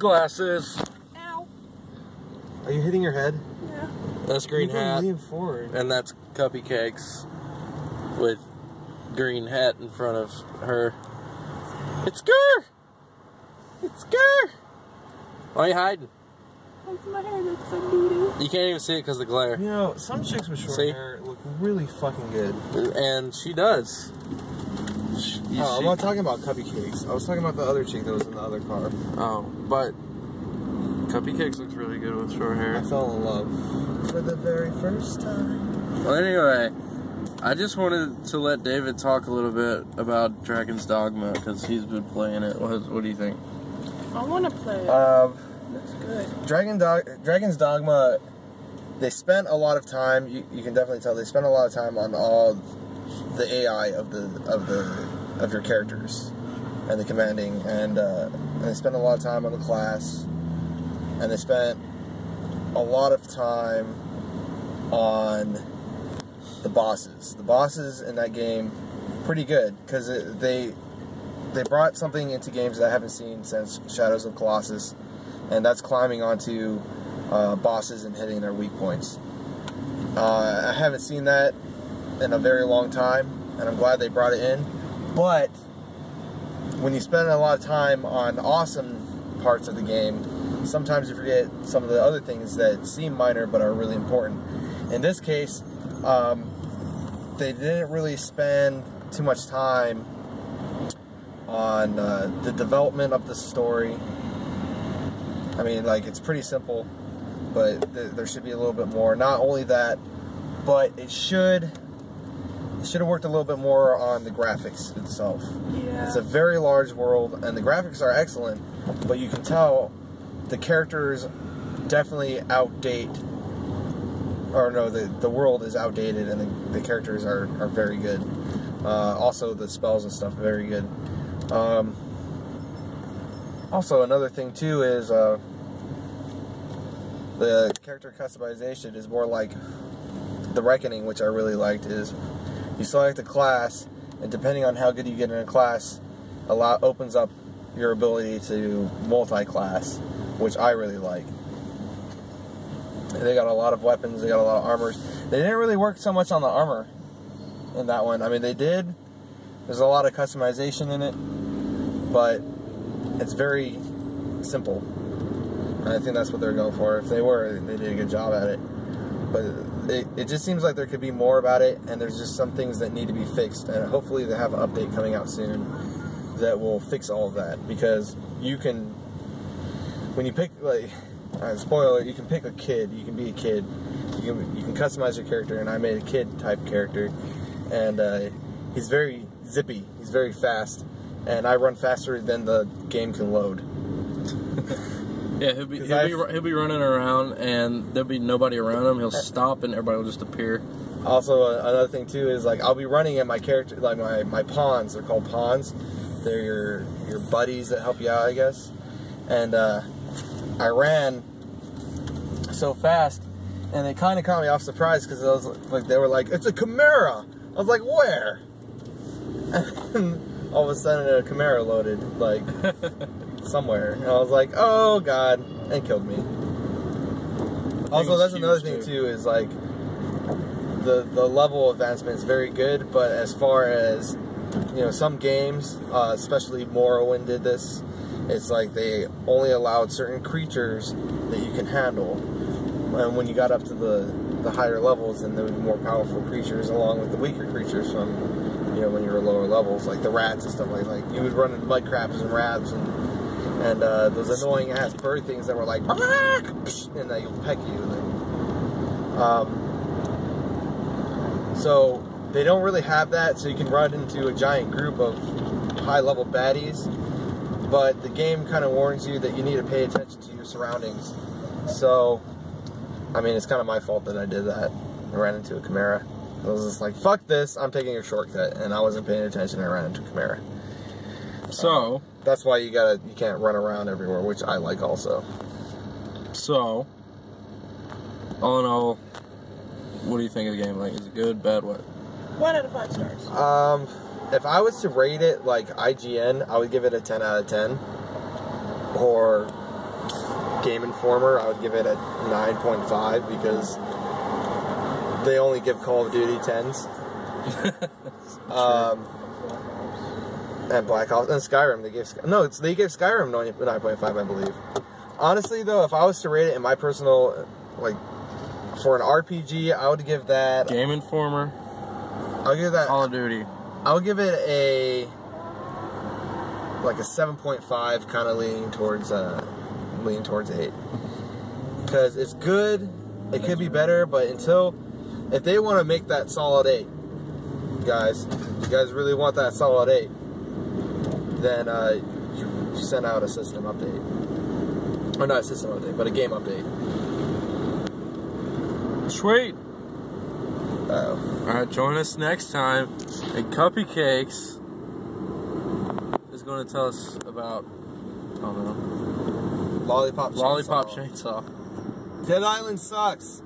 glasses. Ow. Are you hitting your head? Yeah. That's Greenhat. Lean forward. And that's Cuppy Cakes with Greenhat in front of her. It's Grr! It's Grr! Why are you hiding? That's my hair looks so doo-doo. You can't even see it because of the glare. You know, some chicks with short hair look really fucking good. And she does. I'm not talking about Cuppy Cakes. I was talking about the other chick that was in the other car. Oh, but Cuppy Cakes looks really good with short hair. I fell in love for the very first time. Well, anyway, I just wanted to let David talk a little bit about Dragons Dogma because he's been playing it. What do you think? I want to play it. That's good. Dragons Dogma, they spent a lot of time, you can definitely tell, they spent a lot of time on all the AI of your characters and the commanding, and they spent a lot of time on the class, and they spent a lot of time on the bosses. The bosses in that game, pretty good, because they brought something into games that I haven't seen since Shadows of Colossus, and that's climbing onto bosses and hitting their weak points. I haven't seen that in a very long time, and I'm glad they brought it in. But when you spend a lot of time on awesome parts of the game, sometimes you forget some of the other things that seem minor but are really important. In this case, they didn't really spend too much time on the development of the story. I mean, like, it's pretty simple, but there should be a little bit more. Not only that, but it should have worked a little bit more on the graphics itself. Yeah. It's a very large world, and the graphics are excellent, but you can tell the characters definitely outdate, or no, the world is outdated, and the characters are very good. Also, the spells and stuff are very good. Also, another thing too is the character customization is more like the Reckoning, which I really liked. Is you select a class, and depending on how good you get in a class, opens up your ability to multi-class, which I really like. And they got a lot of weapons, they got a lot of armors. They didn't really work so much on the armor in that one. I mean, they did. There's a lot of customization in it, but it's very simple. And I think that's what they're going for. If they did a good job at it. But it just seems like there could be more about it, and there's just some things that need to be fixed. And hopefully they have an update coming out soon that will fix all of that. Because you can, when you pick, like, spoiler, you can pick a kid. You can be a kid. You can customize your character, and I made a kid type character. And he's very zippy. He's very fast. And I run faster than the game can load. Yeah, he'll be running around, and there'll be nobody around him. He'll stop, and everybody will just appear. Also, another thing too is, like, I'll be running, and my character, like my pawns, they're called pawns. They're your buddies that help you out, I guess. And I ran so fast, and it kind of caught me off surprise because I was like, they were like, "It's a Chimera." I was like, "Where?" And all of a sudden, a Chimera loaded, like, somewhere. And I was like, "Oh God," and killed me. Also, that's another thing too, is like the level advancement is very good, but as far as, you know, some games, especially Morrowind did this, it's like they only allowed certain creatures that you can handle, and when you got up to the higher levels, then there were more powerful creatures along with the weaker creatures from, you know, when you were lower levels, like the rats and stuff like you would run into mud crabs and rabs and those annoying ass bird things that were like, and they peck you. So they don't really have that, so you can run into a giant group of high level baddies, but the game kind of warns you that you need to pay attention to your surroundings. So, I mean, it's kind of my fault that I did that. I ran into a Chimera. I was just like, fuck this, I'm taking a shortcut, and I wasn't paying attention, and I ran into a Chimera. So that's why you can't run around everywhere, which I like also. So, all in all, what do you think of the game? Like, is it good, bad, what? 1 out of 5 stars. If I was to rate it like IGN, I would give it a 10 out of 10. Or Game Informer, I would give it a 9.5 because they only give Call of Duty 10s. And Black Ops and Skyrim, they gave Skyrim 9.5, I believe. Honestly, though, if I was to rate it in my personal, like, for an RPG, I would give that Game Informer. I'll give that Call of Duty. I'll give it a 7.5, kind of leaning towards 8, because it's good. It could be better, but if they want to make that solid 8, guys, if you guys really want that solid 8, then you send out a system update, or not a system update, but a game update. Sweet. Alright, join us next time. And Cuppy Cakes is going to tell us about, I don't know, Lollipop Chainsaw. Dead Island sucks.